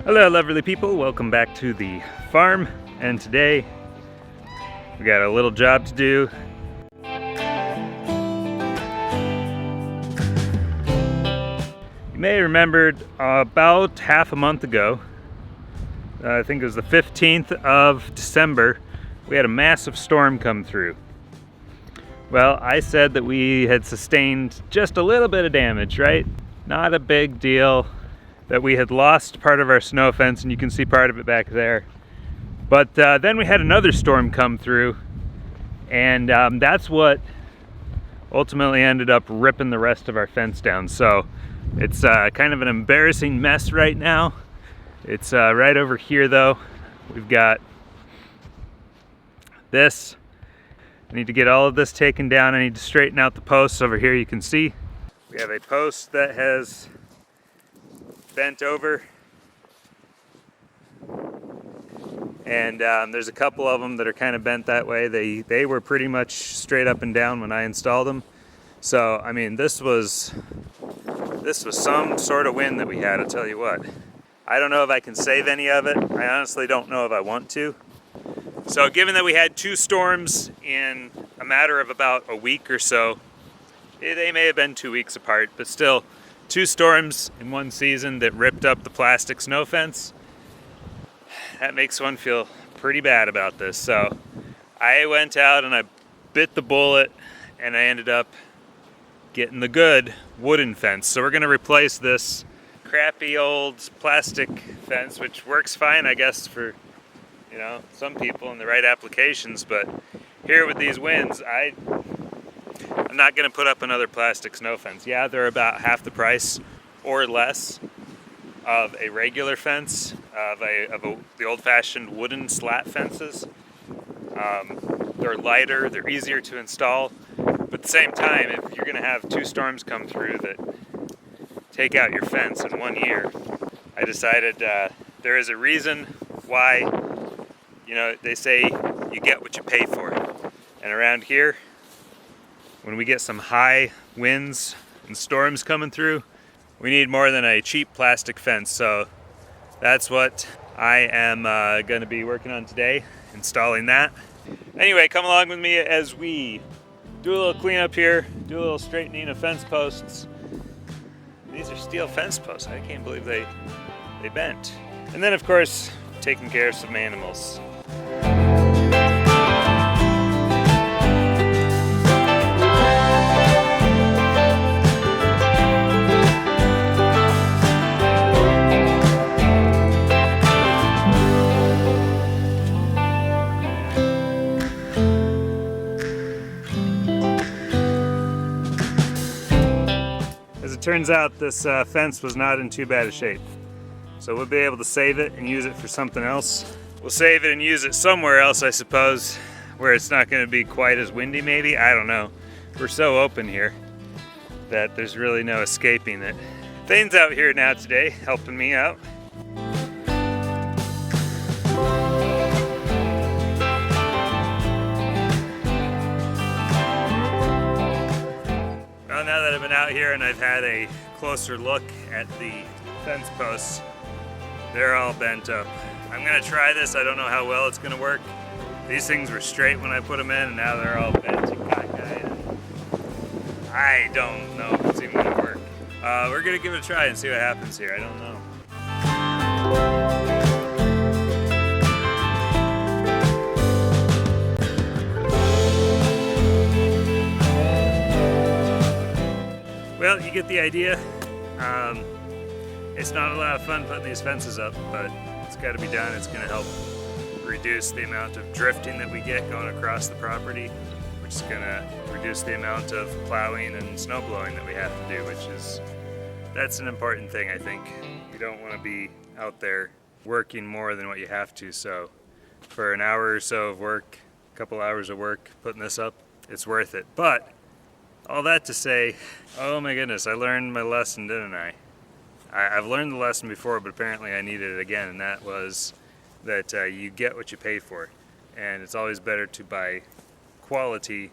Hello lovely people, welcome back to the farm, and today we got a little job to do. You may have remembered about half a month ago, I think it was the 15th of December, we had a massive storm come through. Well, I said that we had sustained just a little bit of damage, right? Not a big deal. That we had lost part of our snow fence, and you can see part of it back there. But then we had another storm come through, and that's what ultimately ended up ripping the rest of our fence down. So it's kind of an embarrassing mess right now. It's right over here though. We've got this. I need to get all of this taken down. I need to straighten out the posts over here. You can see we have a post that has bent over, and there's a couple of them that are kind of bent that way. They were pretty much straight up and down when I installed them. So I mean, this was some sort of win that we had. I'll tell you what, I don't know if I can save any of it. I honestly don't know if I want to. So given that we had two storms in a matter of about a week or so, they may have been 2 weeks apart, but still, two storms in one season that ripped up the plastic snow fence. That makes one feel pretty bad about this. So I went out and I bit the bullet, and I ended up getting the good wooden fence. So we're gonna replace this crappy old plastic fence, which works fine, I guess, for some people in the right applications. But here with these winds, I'm not going to put up another plastic snow fence. Yeah, they're about half the price or less of a regular fence, the old-fashioned wooden slat fences. They're lighter, they're easier to install, but at the same time, if you're going to have two storms come through that take out your fence in 1 year, I decided there is a reason why, they say you get what you pay for. And around here, when we get some high winds and storms coming through, we need more than a cheap plastic fence. So that's what I am going to be working on today, installing that. Anyway, come along with me as we do a little cleanup here, do a little straightening of fence posts. These are steel fence posts. I can't believe they bent. And then, of course, taking care of some animals. As it turns out, this fence was not in too bad a shape. So we'll be able to save it and use it for something else. We'll save it and use it somewhere else, I suppose, where it's not going to be quite as windy maybe. I don't know. We're so open here that there's really no escaping it. Thane's out here now today, helping me out. Well, now that I've been out here and I've had a closer look at the fence posts, they're all bent up. I'm gonna try this. I don't know how well it's gonna work. These things were straight when I put them in, and now they're all bent and cockeyed. I don't know if it's even gonna work. We're gonna give it a try and see what happens here. I don't know. Well, you get the idea. It's not a lot of fun putting these fences up, but it's got to be done. It's going to help reduce the amount of drifting that we get going across the property, which is going to reduce the amount of plowing and snow blowing that we have to do, that's an important thing, I think. You don't want to be out there working more than what you have to, so for an hour or so of work, a couple hours of work, putting this up, it's worth it. But all that to say, oh my goodness, I learned my lesson, didn't I? I've learned the lesson before, but apparently I needed it again, and that was that you get what you pay for. And it's always better to buy quality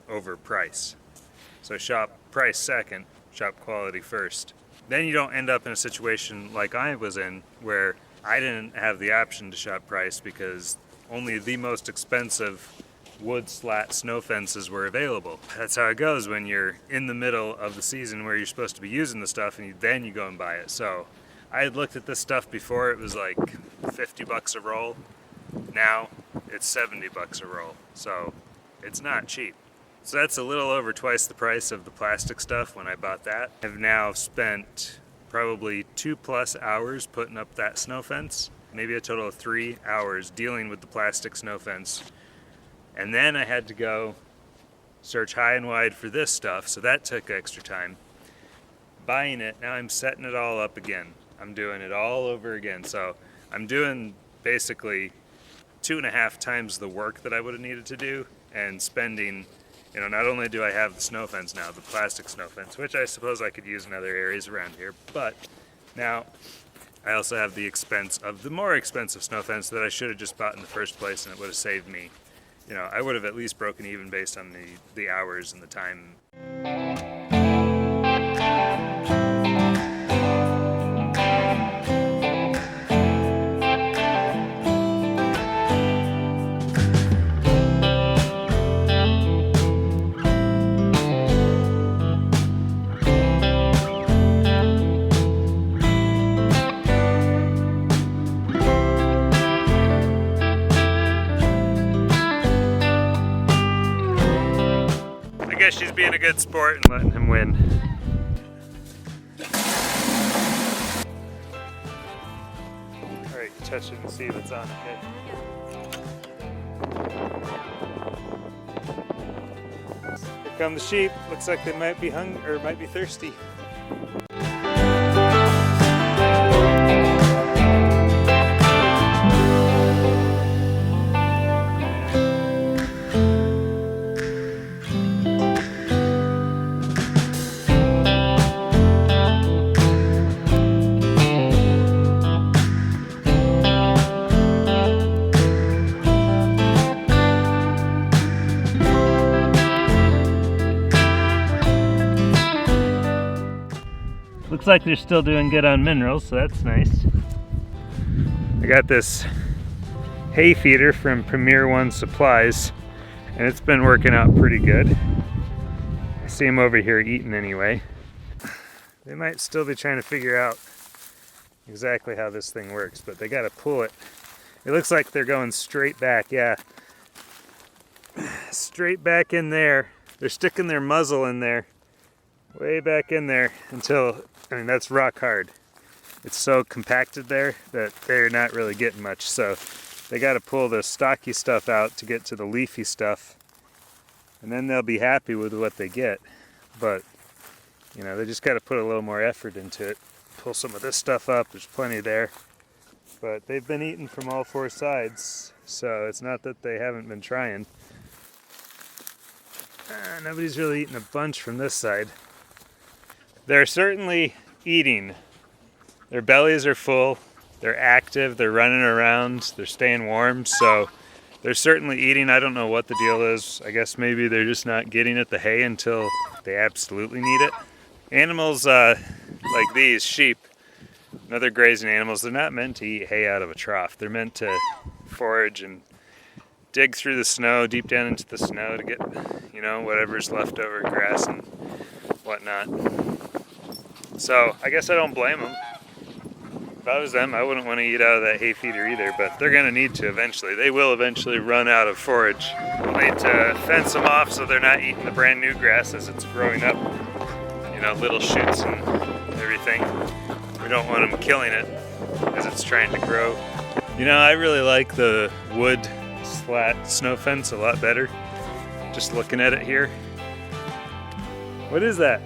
over price. So shop price second, shop quality first. then you don't end up in a situation like I was in, where I didn't have the option to shop price because only the most expensive wood slat snow fences were available. That's how it goes when you're in the middle of the season where you're supposed to be using the stuff, and then you go and buy it. So I had looked at this stuff before. It was like 50 bucks a roll. Now it's 70 bucks a roll. So it's not cheap. So that's a little over twice the price of the plastic stuff when I bought that. I've now spent probably 2+ hours putting up that snow fence. Maybe a total of 3 hours dealing with the plastic snow fence. And then I had to go search high and wide for this stuff, so that took extra time. Buying it, now I'm setting it all up again. I'm doing it all over again. So I'm doing basically 2.5 times the work that I would have needed to do, and spending, you know, not only do I have the snow fence now, the plastic snow fence, which I suppose I could use in other areas around here, but now I also have the expense of the more expensive snow fence that I should have just bought in the first place, and it would have saved me. You know, I would have at least broken even based on the hours and the time. I guess she's being a good sport and letting him win. Alright, touch it and see what's on it. Here come the sheep. Looks like they might be hungry or might be thirsty. Looks like they're still doing good on minerals, so that's nice. I got this hay feeder from Premier One Supplies, and it's been working out pretty good. I see them over here eating anyway. They might still be trying to figure out exactly how this thing works, but they gotta pull it. It looks like they're going straight back, yeah. Straight back in there. They're sticking their muzzle in there, way back in there until, I mean, that's rock hard. It's so compacted there that they're not really getting much, so they got to pull the stocky stuff out to get to the leafy stuff, and then they'll be happy with what they get. But, you know, they just got to put a little more effort into it. Pull some of this stuff up, there's plenty there. But they've been eating from all 4 sides, so it's not that they haven't been trying. Nobody's really eating a bunch from this side. They're certainly eating. Their bellies are full, they're active, they're running around, they're staying warm, so they're certainly eating. I don't know what the deal is. I guess maybe they're just not getting at the hay until they absolutely need it. Animals like these, sheep, and other grazing animals, they're not meant to eat hay out of a trough. They're meant to forage and dig through the snow, deep down into the snow to get, you know, whatever's left over, grass and whatnot. So I guess I don't blame them. If I was them, I wouldn't want to eat out of that hay feeder either, but they're going to need to eventually. They will eventually run out of forage. We'll need to fence them off so they're not eating the brand new grass as it's growing up. You know, little shoots and everything. We don't want them killing it as it's trying to grow. You know, I really like the wood slat snow fence a lot better. Just looking at it here. What is that?